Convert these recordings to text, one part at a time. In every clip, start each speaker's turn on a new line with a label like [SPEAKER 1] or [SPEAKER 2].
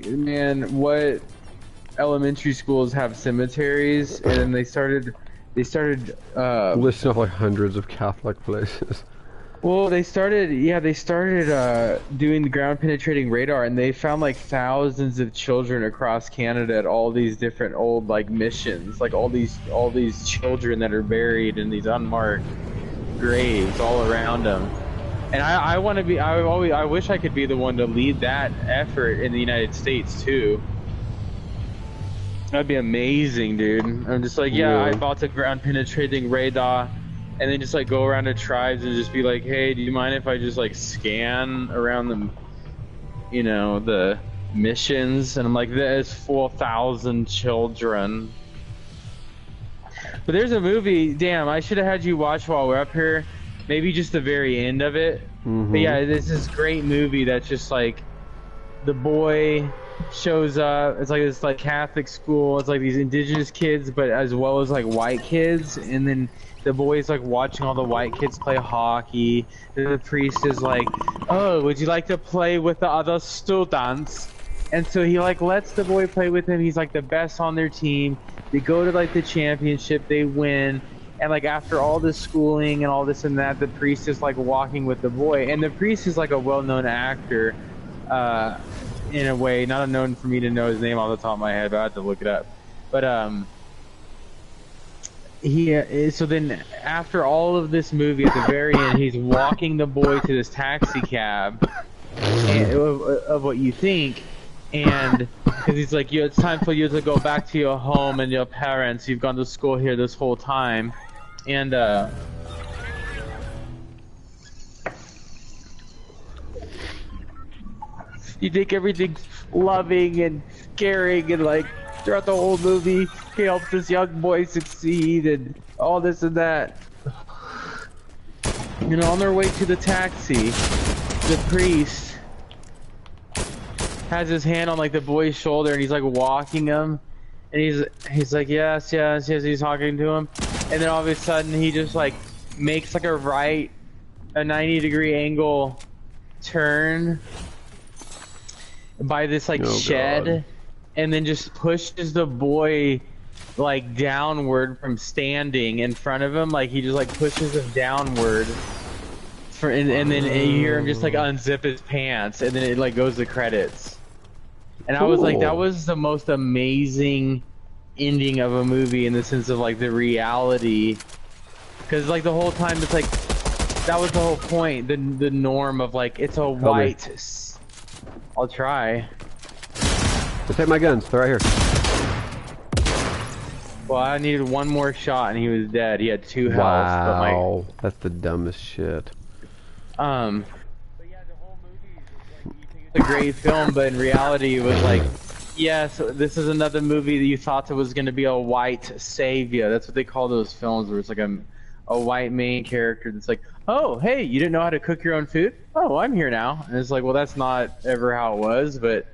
[SPEAKER 1] man, what elementary schools have cemeteries, and then they started
[SPEAKER 2] listing off like hundreds of Catholic places.
[SPEAKER 1] well, they started doing the ground penetrating radar, and they found like thousands of children across Canada at all these different old like missions, like all these children that are buried in these unmarked graves all around them. And I want to be, I wish I could be the one to lead that effort in the United States too. That'd be amazing, dude. I'm just like, yeah, I bought the ground penetrating radar, and then just like go around to tribes and just be like, hey, do you mind if I just like scan around the, you know, the missions? And I'm like, there's 4,000 children. But there's a movie, damn, I should have had you watch while we're up here. Maybe just the very end of it. But yeah, there's this great movie that's just like, the boy shows up, it's like this like Catholic school, it's like these indigenous kids, but as well as like white kids, and then the boy's like watching all the white kids play hockey, and the priest is like, oh, would you like to play with the other students? And so he like lets the boy play with him. He's like the best on their team. They go to like the championship, they win, and like after all this schooling and all this and that, the priest is like walking with the boy, and the priest is like a well-known actor, in a way, not known for me to know his name off the top of my head, but I have to look it up. But so then after all of this movie, at the very end, he's walking the boy to this taxi cab, and, of what you think, and because he's like, it's time for you to go back to your home and your parents. You've gone to school here this whole time, and you think everything's loving and caring, and like throughout the whole movie he helps this young boy succeed and all this and that. And on their way to the taxi, the priest has his hand on like the boy's shoulder, and he's like walking him, and he's like, yes, he's talking to him, and then all of a sudden he just like makes like a 90-degree angle turn by this like shed, God, and then just pushes the boy like downward from standing in front of him. Like he just like pushes him downward and then you hear him just like unzip his pants, and then it like goes to credits. And I was like, that was the most amazing ending of a movie in the sense of like the reality, because like the whole time it's like, that was the whole point, the norm of like, it's a white. I'll try.
[SPEAKER 2] Just take my guns. They're right here.
[SPEAKER 1] Well, I needed one more shot and he was dead. He had 2 health.
[SPEAKER 2] Wow, that's the dumbest shit.
[SPEAKER 1] But yeah, the whole movie is like, you think it's a great film, but in reality it was like, yes, this is another movie that you thought it was going to be a white savior. That's what they call those films, where it's like a white main character that's like, oh, hey, you didn't know how to cook your own food? Oh, I'm here now. And it's like, well, that's not ever how it was, but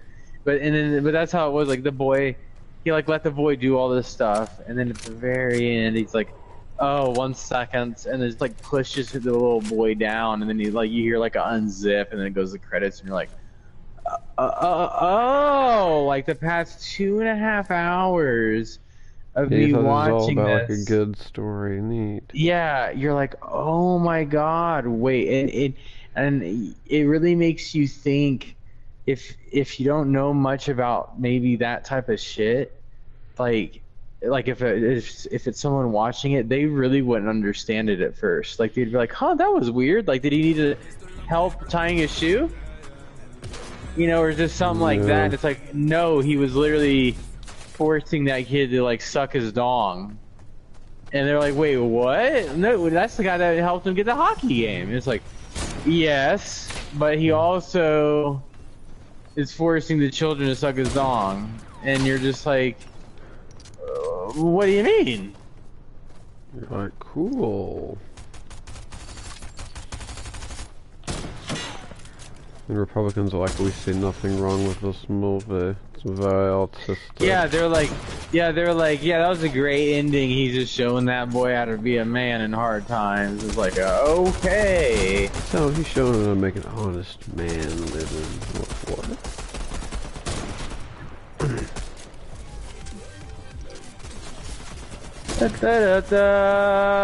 [SPEAKER 1] that's how it was. Like the boy, he like let the boy do all this stuff, and then at the very end, he's like, oh, 1 second, and it's like pushes the little boy down, and then he like, you hear like a unzip, and then it goes to credits, and you're like, oh, like the past 2.5 hours of me watching
[SPEAKER 2] all about,
[SPEAKER 1] this,
[SPEAKER 2] like a good story. Neat.
[SPEAKER 1] Yeah, you're like, oh my God, wait, and it really makes you think, if you don't know much about maybe that type of shit, like if it's someone watching it, they really wouldn't understand it at first. Like they'd be like, huh, that was weird. Like, did he need to help tying his shoe? You know, or just something like that. And it's like, no, he was literally forcing that kid to like suck his dong. And they're like, wait, what? No, that's the guy that helped him get the hockey game. And it's like, yes, but he also is forcing the children to suck his dong. And you're just like, what do you mean?
[SPEAKER 2] You're like, cool. And Republicans are like, we see nothing wrong with this movie. It's very autistic.
[SPEAKER 1] Yeah, they're like, yeah, that was a great ending. He's just showing that boy how to be a man in hard times. It's like, okay.
[SPEAKER 2] So he's showing him how to make an honest man living. What?
[SPEAKER 1] Da, da, da, da.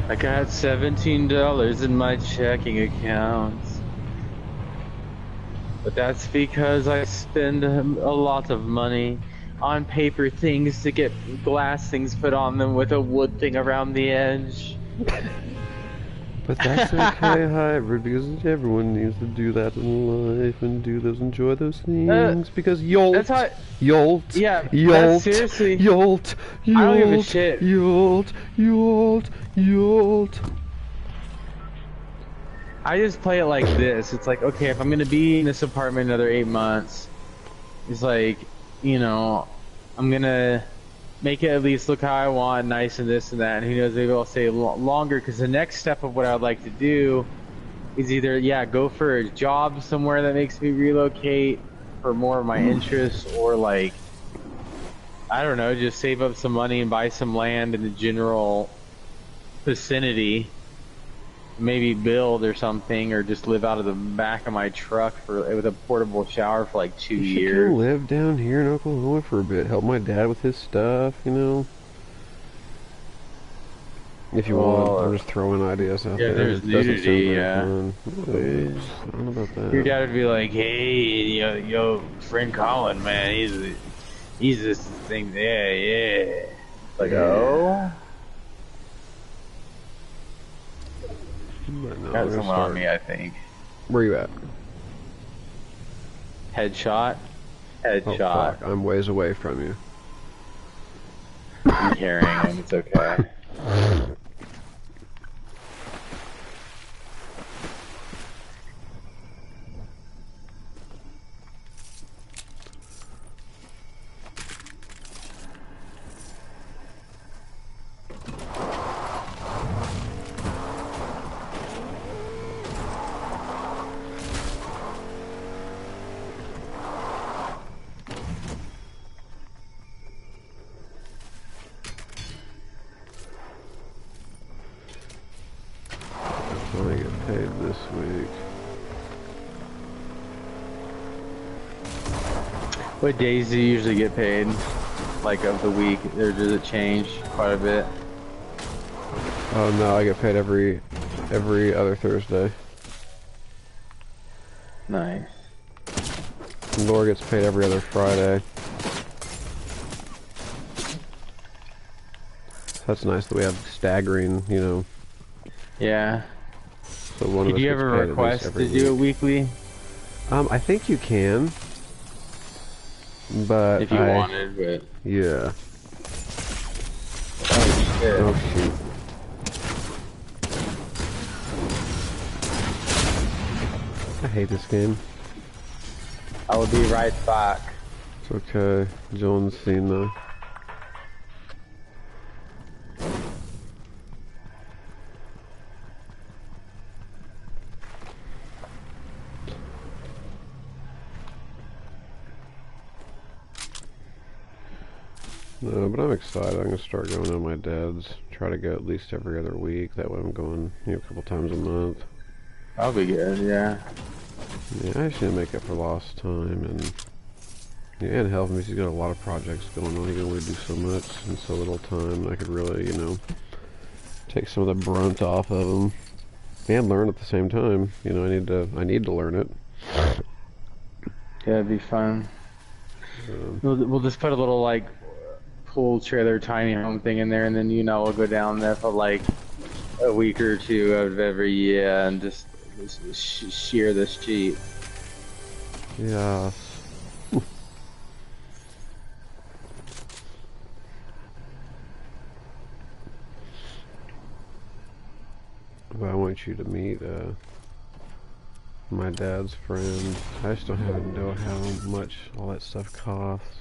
[SPEAKER 1] I got $17 in my checking account. But that's because I spend a lot of money on paper things to get glass things put on them with a wood thing around the edge.
[SPEAKER 2] But that's okay, hybrid, because everyone needs to do that in life and enjoy those things. Because yolt, yolt,
[SPEAKER 1] yeah,
[SPEAKER 2] yolt,
[SPEAKER 1] seriously,
[SPEAKER 2] yolt, yolt,
[SPEAKER 1] I don't give a shit.
[SPEAKER 2] yolt, yolt, yolt.
[SPEAKER 1] I just play it like this. It's like, okay, if I'm gonna be in this apartment another 8 months, it's like, you know, I'm gonna make it at least look how I want, nice and this and that, and who knows, maybe I'll stay longer, because the next step of what I'd like to do is either, yeah, go for a job somewhere that makes me relocate for more of my interests, or like, I don't know, just save up some money and buy some land in the general vicinity, maybe build or something, or just live out of the back of my truck with a portable shower for like 2 years.
[SPEAKER 2] You should live down here in Oklahoma for a bit. Help my dad with his stuff, you know. If you want, I'm just throwing ideas out there.
[SPEAKER 1] Yeah, there's nudity, yeah.
[SPEAKER 2] I don't know about that.
[SPEAKER 1] Your dad would be like, hey, yo, friend Colin, man, he's this thing, yeah. Like, oh?
[SPEAKER 2] No,
[SPEAKER 1] Got someone on me, I think.
[SPEAKER 2] Where you at?
[SPEAKER 1] Headshot.
[SPEAKER 2] Oh, fuck. I'm ways away from you.
[SPEAKER 1] I'm carrying him, it's okay.
[SPEAKER 2] I get paid this week.
[SPEAKER 1] What days do you usually get paid? Like of the week, or does it change quite a bit?
[SPEAKER 2] Oh no, I get paid every other Thursday.
[SPEAKER 1] Nice.
[SPEAKER 2] And Laura gets paid every other Friday. That's nice that we have staggering, you know.
[SPEAKER 1] Yeah.
[SPEAKER 2] So one
[SPEAKER 1] Did you ever request to do it weekly?
[SPEAKER 2] I think you can. But
[SPEAKER 1] if you wanted, but
[SPEAKER 2] yeah.
[SPEAKER 1] Oh shit.
[SPEAKER 2] Oh shoot. I hate this game.
[SPEAKER 1] I will be right back.
[SPEAKER 2] It's okay. Jones seen though. No, but I'm excited. I'm gonna start going to my dad's. Try to go at least every other week. That way I'm going, you know, a couple times a month.
[SPEAKER 1] That'll be good, yeah.
[SPEAKER 2] Yeah, I just need to make up for lost time and yeah, and help him. He's got a lot of projects going on. He can only do so much in so little time. I could really, you know, take some of the brunt off of him and learn at the same time. You know, I need to learn it.
[SPEAKER 1] Yeah, it'd be fun. We'll just put a little like pool trailer tiny home thing in there, and then, you know, we'll go down there for like a week or two out of every year and just shear this cheap.
[SPEAKER 2] Yeah. But I want you to meet my dad's friend. I just don't even know how much all that stuff costs.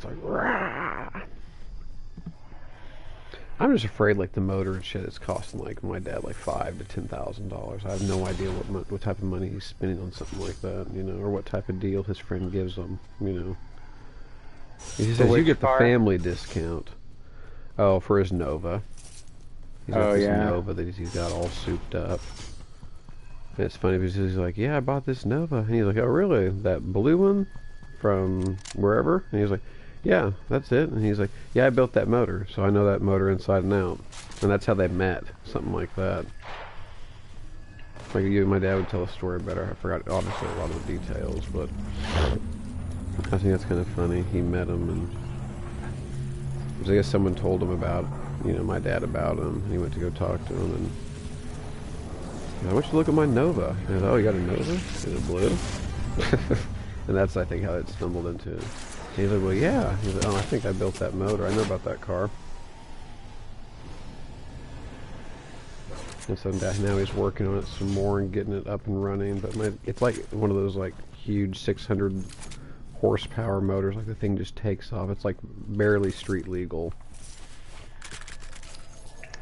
[SPEAKER 2] It's like, rah. I'm just afraid, like, the motor and shit is costing, like, my dad, like, $5,000 to $10,000. I have no idea what type of money he's spending on something like that, you know, or what type of deal his friend gives him, you know. He says, you get the family discount. Oh, for his Nova. He's got this Nova that he's got all souped up. And it's funny because he's like, yeah, I bought this Nova. And he's like, oh, really? That blue one from wherever? And he's like, yeah, that's it. And he's like, yeah, I built that motor, so I know that motor inside and out. And that's how they met, something like that. Like you and my dad would tell a story better. I forgot, obviously, a lot of the details, but I think that's kind of funny. He met him, and I guess someone told him about, you know, my dad about him. And he went to go talk to him, and I want you to look at my Nova. And he goes, oh, you got a Nova? Is it blue? And that's, I think, how it stumbled into it. And he's like, well, yeah. He's like, oh, I think I built that motor. I know about that car. And so now he's working on it some more and getting it up and running. But it's like one of those, like, huge 600 horsepower motors. Like, the thing just takes off. It's, like, barely street legal.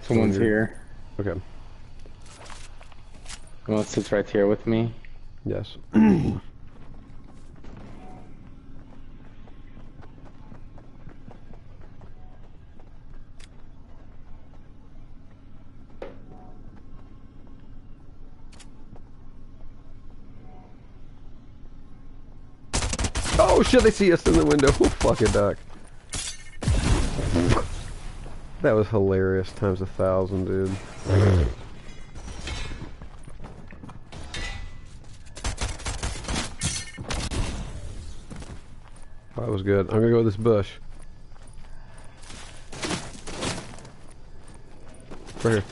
[SPEAKER 1] Someone's here.
[SPEAKER 2] Okay.
[SPEAKER 1] Well, it sits right here with me.
[SPEAKER 2] Yes. Oh shit, they see us in the window. Oh, fucking duck. That was hilarious times 1,000, dude. That was good. I'm gonna go with this bush. Right here.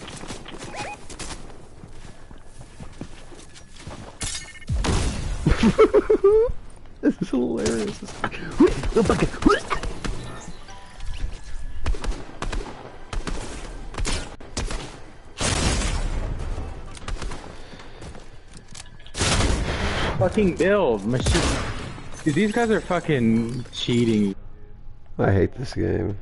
[SPEAKER 2] This is hilarious.
[SPEAKER 1] Fucking build. Dude, these guys are fucking cheating.
[SPEAKER 2] I hate this game.